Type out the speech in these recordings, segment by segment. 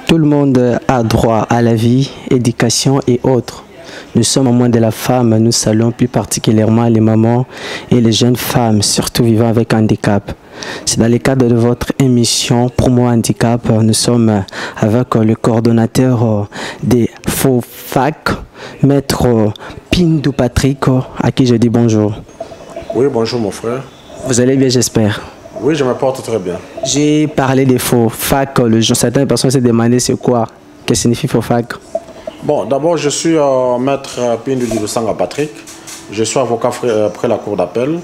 Tout le monde a droit à la vie, éducation et autres. Nous sommes au mois de la femme, nous saluons plus particulièrement les mamans et les jeunes femmes, surtout vivant avec handicap. C'est dans le cadre de votre émission Promo Handicap, nous sommes avec le coordonnateur des FOFAC, Maître Pindou Patrick, à qui je dis bonjour. Oui, bonjour mon frère. Vous allez bien, j'espère. Oui, je me porte très bien. J'ai parlé des FOFAC, certaines personnes se demandaient c'est quoi, que signifie FOFAC. Bon, d'abord, je suis Maître Pindou Patrick. Je suis avocat près la Cour d'appel.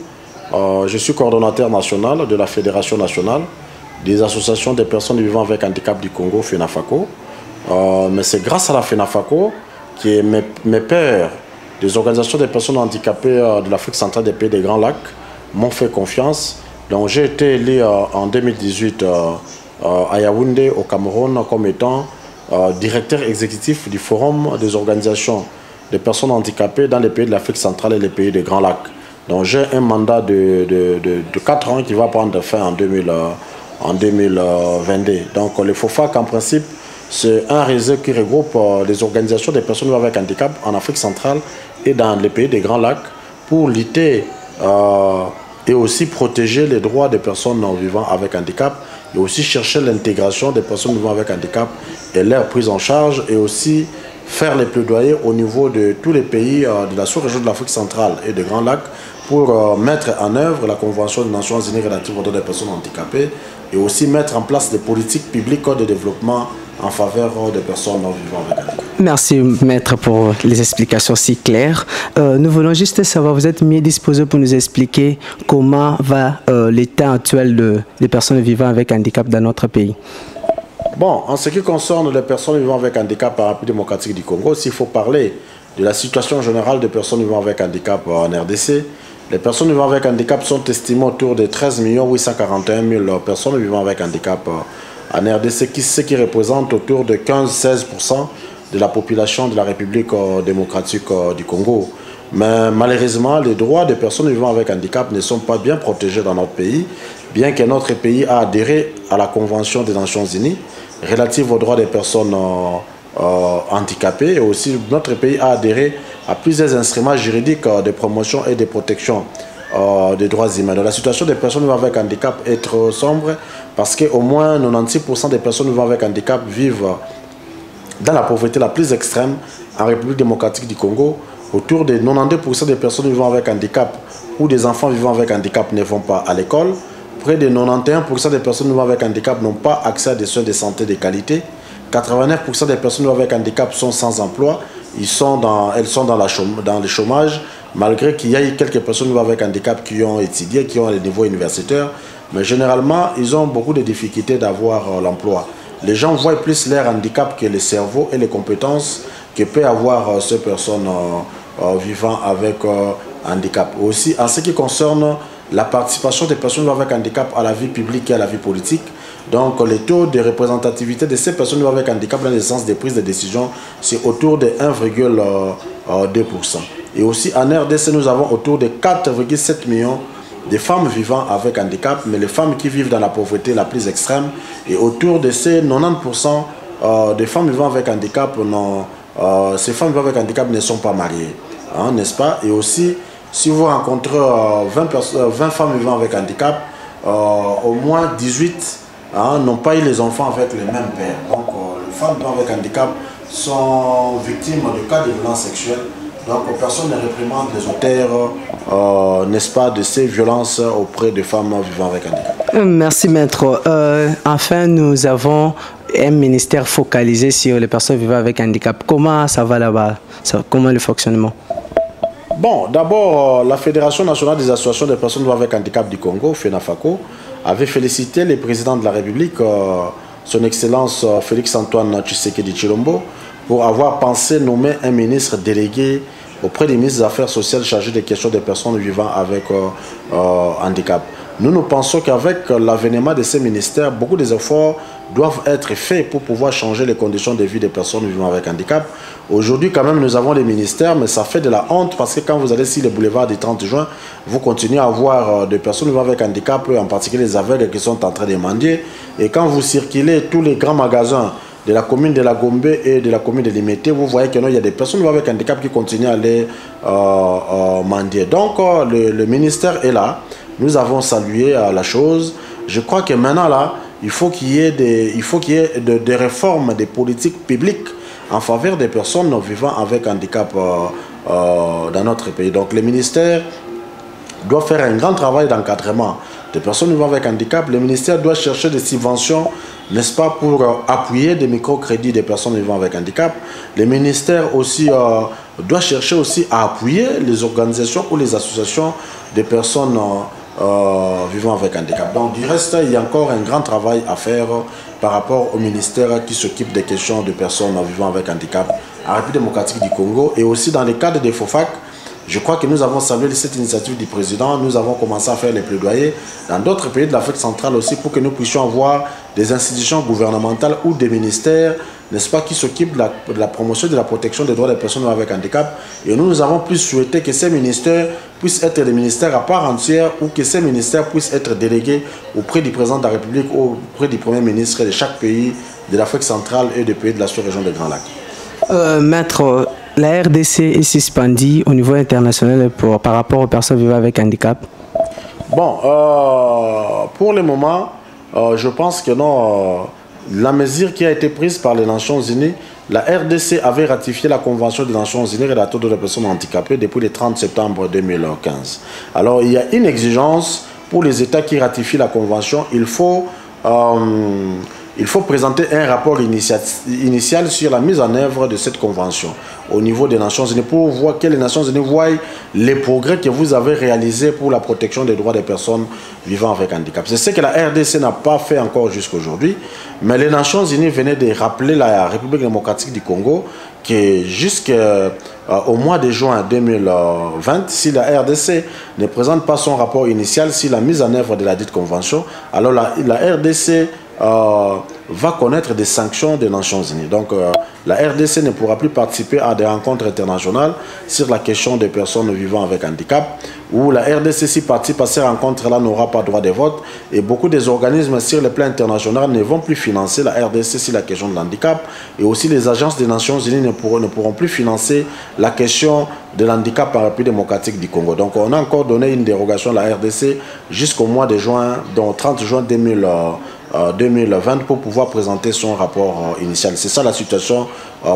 Je suis coordonnateur national de la Fédération nationale des associations des personnes vivant avec handicap du Congo, FENAFACO. Mais c'est grâce à la FENAFACO que mes pairs des organisations des personnes handicapées de l'Afrique centrale des pays des Grands Lacs m'ont fait confiance. Donc j'ai été élu en 2018 à Yaoundé, au Cameroun, comme étant directeur exécutif du Forum des organisations des personnes handicapées dans les pays de l'Afrique centrale et les pays des Grands Lacs. Donc j'ai un mandat de 4 ans qui va prendre fin en 2022. Donc le FOFAC en principe c'est un réseau qui regroupe les organisations des personnes avec handicap en Afrique centrale et dans les pays des Grands Lacs pour lutter et aussi protéger les droits des personnes vivant avec handicap et aussi chercher l'intégration des personnes vivant avec handicap et leur prise en charge et aussi faire les plaidoyers au niveau de tous les pays de la sous-région de l'Afrique centrale et des Grands Lacs pour mettre en œuvre la Convention des Nations Unies relative aux droits des personnes handicapées et aussi mettre en place des politiques publiques de développement en faveur des personnes vivant avec handicap. Merci Maître pour les explications si claires. Nous voulons juste savoir, vous êtes mieux disposé pour nous expliquer comment va l'état actuel des personnes vivant avec handicap dans notre pays. Bon, en ce qui concerne les personnes vivant avec handicap en République démocratique du Congo, s'il faut parler de la situation générale des personnes vivant avec handicap en RDC, les personnes vivant avec handicap sont estimées autour de 13 841 000 personnes vivant avec handicap en RDC, ce qui représente autour de 15-16% de la population de la République démocratique du Congo. Mais malheureusement, les droits des personnes vivant avec handicap ne sont pas bien protégés dans notre pays, bien que notre pays a adhéré à la Convention des Nations Unies relative aux droits des personnes handicapées et aussi notre pays a adhéré à plusieurs instruments juridiques de promotion et de protection des droits humains. Donc, la situation des personnes vivant avec handicap est trop sombre parce qu'au moins 96% des personnes vivant avec handicap vivent dans la pauvreté la plus extrême en République démocratique du Congo. Autour de 92% des personnes vivant avec handicap ou des enfants vivant avec handicap ne vont pas à l'école. Près de 91% des personnes vivant avec handicap n'ont pas accès à des soins de santé de qualité. 89% des personnes vivant avec handicap sont sans emploi. Elles sont dans le chômage, malgré qu'il y ait quelques personnes vivant avec handicap qui ont étudié, qui ont le niveau universitaire. Mais généralement, ils ont beaucoup de difficultés d'avoir l'emploi. Les gens voient plus leur handicap que le cerveau et les compétences que peut avoir ces personnes vivant avec handicap. Aussi, en ce qui concerne la participation des personnes avec handicap à la vie publique et à la vie politique, donc le taux de représentativité de ces personnes avec handicap dans les sens de prise de décision, c'est autour de 1,2%. Et aussi en RDC, nous avons autour de 4,7 millions de femmes vivant avec handicap, mais les femmes qui vivent dans la pauvreté la plus extrême, et autour de ces 90% des femmes vivant avec handicap, ces femmes vivant avec handicap ne sont pas mariées, hein, n'est-ce pas? Et aussi, si vous rencontrez 20 femmes vivant avec handicap, au moins 18 n'ont pas eu les enfants avec les mêmes pères. Donc les femmes vivant avec handicap sont victimes de cas de violence sexuelle. Donc personne ne réprimande les auteurs, n'est-ce pas, de ces violences auprès des femmes vivant avec handicap. Merci Maître. Enfin, nous avons un ministère focalisé sur les personnes vivant avec handicap. Comment ça va là-bas? Comment le fonctionnement? Bon, d'abord, la Fédération nationale des associations des personnes vivant avec handicap du Congo, FENAFACO, avait félicité le président de la République, son Excellence Félix-Antoine Tshisekedi Tshilombo, pour avoir pensé nommer un ministre délégué auprès des ministres des Affaires sociales chargé des questions des personnes vivant avec handicap. Nous pensons qu'avec l'avènement de ces ministères, beaucoup d'efforts doivent être faits pour pouvoir changer les conditions de vie des personnes vivant avec handicap. Aujourd'hui, quand même, nous avons des ministères, mais ça fait de la honte parce que quand vous allez sur les boulevards du 30 juin, vous continuez à voir des personnes vivant avec handicap, en particulier les aveugles qui sont en train de mendier. Et quand vous circulez tous les grands magasins de la commune de la Gombe et de la commune de Limité, vous voyez qu'il y a des personnes avec handicap qui continuent à aller mendier. Donc le ministère est là. Nous avons salué la chose. Je crois que maintenant là, il faut qu'il y ait des réformes des politiques publiques en faveur des personnes vivant avec handicap dans notre pays. Donc le ministère doit faire un grand travail d'encadrement des personnes vivant avec handicap. Le ministère doit chercher des subventions, n'est-ce pas, pour appuyer des microcrédits des personnes vivant avec handicap. Le ministère aussi doit chercher aussi à appuyer les organisations ou les associations des personnes vivant avec handicap. Donc du reste, il y a encore un grand travail à faire par rapport au ministère qui s'occupe des questions de personnes vivant avec handicap en République démocratique du Congo et aussi dans le cadre des FOFAC. Je crois que nous avons salué cette initiative du président. Nous avons commencé à faire les plaidoyers dans d'autres pays de l'Afrique centrale aussi pour que nous puissions avoir des institutions gouvernementales ou des ministères, n'est-ce pas, qui s'occupent de la promotion et de la protection des droits des personnes avec handicap. Et nous avons plus souhaité que ces ministères puissent être des ministères à part entière ou que ces ministères puissent être délégués auprès du président de la République ou auprès du premier ministre de chaque pays de l'Afrique centrale et des pays de la sous-région des Grands Lacs. Maître, la RDC est suspendue au niveau international par rapport aux personnes vivant avec handicap? Bon, pour le moment, je pense que non. La mesure qui a été prise par les Nations Unies, la RDC avait ratifié la Convention des Nations Unies relative aux droits des personnes handicapées depuis le 30 septembre 2015. Alors, il y a une exigence pour les États qui ratifient la Convention. Il faut présenter un rapport initial sur la mise en œuvre de cette convention au niveau des Nations Unies pour voir que les Nations Unies voient les progrès que vous avez réalisés pour la protection des droits des personnes vivant avec handicap. C'est ce que la RDC n'a pas fait encore jusqu'à aujourd'hui, mais les Nations Unies venaient de rappeler la République démocratique du Congo que jusqu'au mois de juin 2020, si la RDC ne présente pas son rapport initial sur la mise en œuvre de la dite convention, alors la RDC va connaître des sanctions des Nations Unies. Donc la RDC ne pourra plus participer à des rencontres internationales sur la question des personnes vivant avec handicap, où la RDC, si participe à ces rencontres-là, n'aura pas droit de vote, et beaucoup des organismes sur le plan international ne vont plus financer la RDC sur la question de l'handicap, et aussi les agences des Nations Unies ne pourront plus financer la question de l'handicap en République démocratique du Congo. Donc on a encore donné une dérogation à la RDC jusqu'au mois de juin, donc 30 juin 2020 pour pouvoir présenter son rapport initial. C'est ça la situation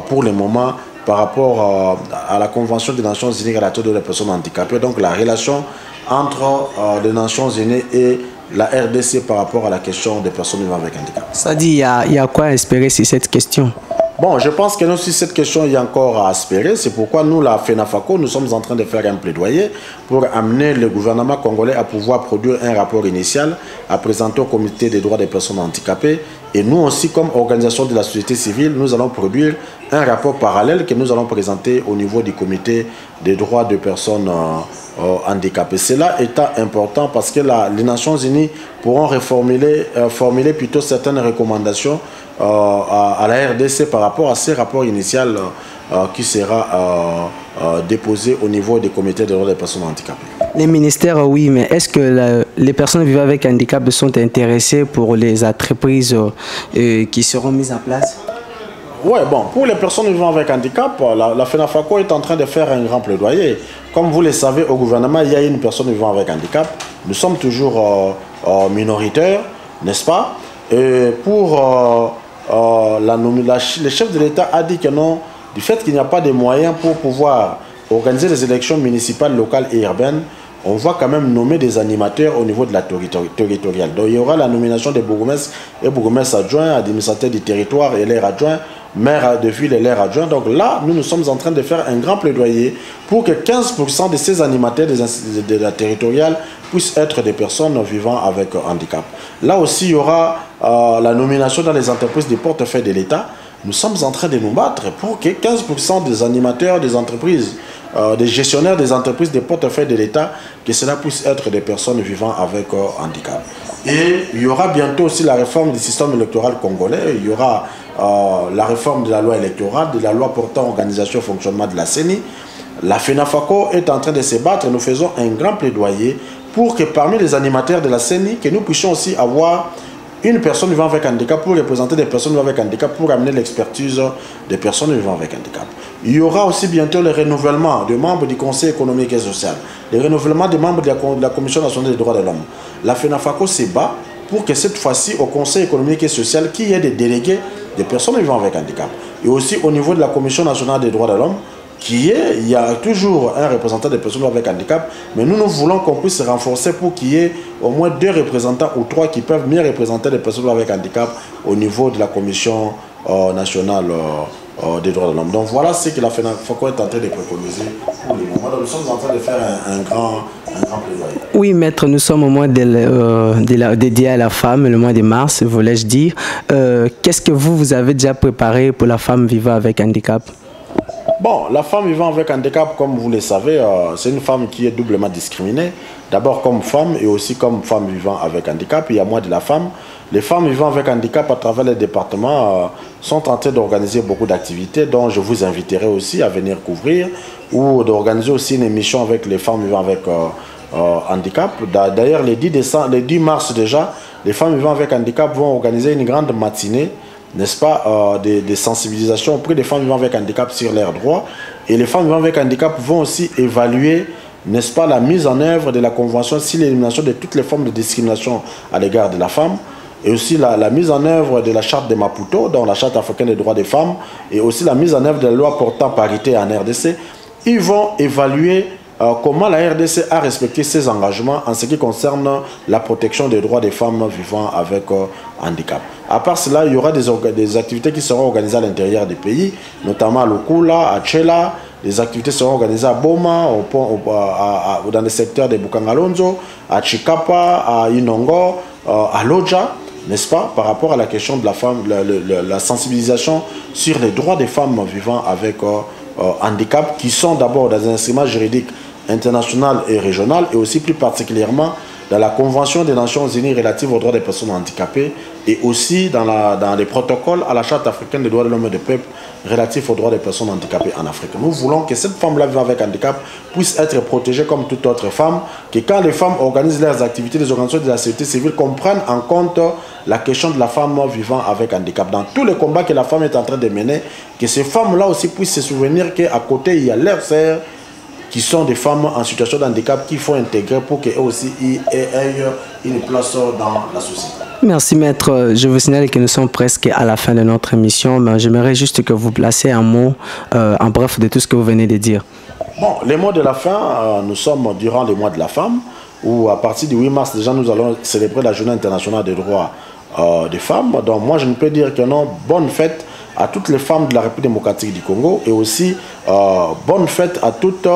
pour le moment par rapport à la Convention des Nations Unies relative aux droits des personnes handicapées. Donc la relation entre les Nations Unies et la RDC par rapport à la question des personnes vivant avec handicap. Ça dit, il y a quoi à espérer sur cette question? Bon, je pense que nous, sur cette question, il y a encore à espérer. C'est pourquoi nous, la FENAFACO, nous sommes en train de faire un plaidoyer pour amener le gouvernement congolais à pouvoir produire un rapport initial à présenter au comité des droits des personnes handicapées. Et nous aussi, comme organisation de la société civile, nous allons produire un rapport parallèle que nous allons présenter au niveau du comité des droits des personnes handicapées. Cela est important parce que les Nations Unies pourront formuler plutôt certaines recommandations à la RDC par rapport à ces rapports initiaux qui sera déposé au niveau des comités des droits des personnes handicapées. Les ministères, oui, mais est-ce que les personnes vivant avec handicap sont intéressées pour les entreprises qui seront mises en place? Oui, bon, pour les personnes vivant avec handicap, la FENAFACO est en train de faire un grand plaidoyer. Comme vous le savez, au gouvernement, il y a une personne vivant avec handicap. Nous sommes toujours minoritaires, n'est-ce pas? Et pour le chef de l'État a dit que non, du fait qu'il n'y a pas de moyens pour pouvoir organiser les élections municipales, locales et urbaines, on va quand même nommer des animateurs au niveau de la territoriale. Donc il y aura la nomination des bourgmestres et bourgmestres adjoints, administrateurs du territoire et leurs adjoints, maires de ville et leurs adjoints. Donc là, nous sommes en train de faire un grand plaidoyer pour que 15% de ces animateurs de la territoriale puissent être des personnes vivant avec handicap. Là aussi, il y aura la nomination dans les entreprises du portefeuille de l'État. Nous sommes en train de nous battre pour que 15% des animateurs des entreprises, des gestionnaires des entreprises des portefeuilles de l'État, que cela puisse être des personnes vivant avec handicap. Et il y aura bientôt aussi la réforme du système électoral congolais. Il y aura la réforme de la loi électorale, de la loi portant organisation et fonctionnement de la CENI. La FENAFACO est en train de se battre. Nous faisons un grand plaidoyer pour que parmi les animateurs de la CENI, que nous puissions aussi avoir une personne vivant avec handicap pour représenter des personnes vivant avec handicap, pour amener l'expertise des personnes vivant avec handicap. Il y aura aussi bientôt le renouvellement des membres du Conseil économique et social, le renouvellement des membres de la Commission nationale des droits de l'homme. La FENAFACO se bat pour que cette fois-ci, au Conseil économique et social, qu'il y ait des délégués des personnes vivant avec handicap. Et aussi au niveau de la Commission nationale des droits de l'homme, il y a toujours un représentant des personnes avec handicap, mais nous voulons qu'on puisse se renforcer pour qu'il y ait au moins 2 représentants ou 3 qui peuvent mieux représenter les personnes avec handicap au niveau de la Commission nationale des droits de l'homme. Donc voilà ce que la FENAFACO est en train de préconiser pour le moment. Donc, nous sommes en train de faire un grand plaidoyer. Oui, maître, nous sommes au mois dédié à la femme, le mois de mars, voulais-je dire. Qu'est-ce que vous avez déjà préparé pour la femme vivant avec handicap? Bon, la femme vivant avec handicap, comme vous le savez, c'est une femme qui est doublement discriminée. D'abord comme femme et aussi comme femme vivant avec handicap. Il y a mois de la femme. Les femmes vivant avec handicap à travers les départements sont en train d'organiser beaucoup d'activités dont je vous inviterai aussi à venir couvrir ou d'organiser aussi une émission avec les femmes vivant avec handicap. D'ailleurs, le 10 mars déjà, les femmes vivant avec handicap vont organiser une grande matinée, n'est-ce pas, des sensibilisations auprès des femmes vivant avec handicap sur leurs droits. Et les femmes vivant avec handicap vont aussi évaluer, n'est-ce pas, la mise en œuvre de la Convention sur l'élimination de toutes les formes de discrimination à l'égard de la femme, et aussi la mise en œuvre de la charte de Maputo, dans la charte africaine des droits des femmes, et aussi la mise en œuvre de la loi portant parité en RDC. Ils vont évaluer comment la RDC a respecté ses engagements en ce qui concerne la protection des droits des femmes vivant avec handicap. À part cela, il y aura des activités qui seront organisées à l'intérieur des pays, notamment à Lukula, à Tchela. Les activités seront organisées à Boma, dans les secteurs de Bukangalonzo, à Chikapa, à Inongo, à Lodja, n'est-ce pas, par rapport à la question de la femme, la sensibilisation sur les droits des femmes vivant avec handicap, qui sont d'abord dans un instrument juridique international et régional, et aussi plus particulièrement dans la Convention des Nations Unies relative aux droits des personnes handicapées, et aussi dans les protocoles à la Charte africaine des droits de l'homme et des peuples relatifs aux droits des personnes handicapées en Afrique. Nous voulons que cette femme-là vivant avec handicap puisse être protégée comme toute autre femme, que quand les femmes organisent leurs activités, les organisations de la société civile comprennent en compte la question de la femme vivant avec handicap. Dans tous les combats que la femme est en train de mener, que ces femmes-là aussi puissent se souvenir qu'à côté, il y a leurs sœurs, qui sont des femmes en situation de handicap qu'il faut intégrer pour qu'elles aussi aient une place dans la société. Merci maître. Je vous signale que nous sommes presque à la fin de notre émission, mais j'aimerais juste que vous placez un mot en bref de tout ce que vous venez de dire. Bon, les mots de la fin, nous sommes durant les mois de la femme, où à partir du 8 mars déjà nous allons célébrer la journée internationale des droits des femmes. Donc moi je ne peux dire que non, bonne fête à toutes les femmes de la République démocratique du Congo, et aussi bonne fête à toutes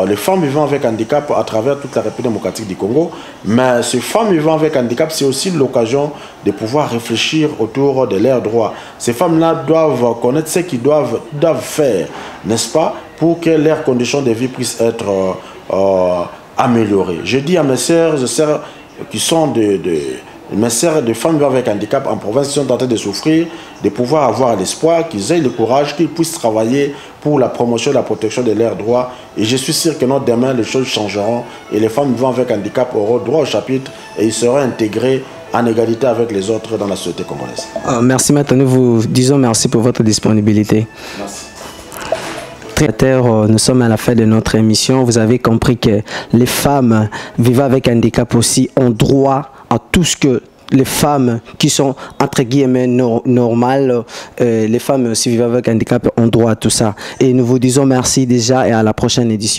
les femmes vivant avec handicap à travers toute la République démocratique du Congo. Mais ces femmes vivant avec handicap, c'est aussi l'occasion de pouvoir réfléchir autour de leurs droits. Ces femmes-là doivent connaître ce qu'ils doivent faire, n'est-ce pas, pour que leurs conditions de vie puissent être améliorées. Je dis à mes sœurs qui sont mes sœurs de femmes vivant avec handicap en province qui sont en train de souffrir, de pouvoir avoir l'espoir, qu'ils aient le courage, qu'ils puissent travailler pour la promotion et la protection de leurs droits. Et je suis sûr que demain, les choses changeront et les femmes vivant avec handicap auront droit au chapitre et ils seront intégrés en égalité avec les autres dans la société congolaise. Merci maître, nous vous disons merci pour votre disponibilité. Merci. Nous sommes à la fin de notre émission. Vous avez compris que les femmes vivant avec handicap aussi ont droit à tout ce que les femmes qui sont entre guillemets normales, les femmes aussi vivant avec handicap ont droit à tout ça. Et nous vous disons merci déjà et à la prochaine édition.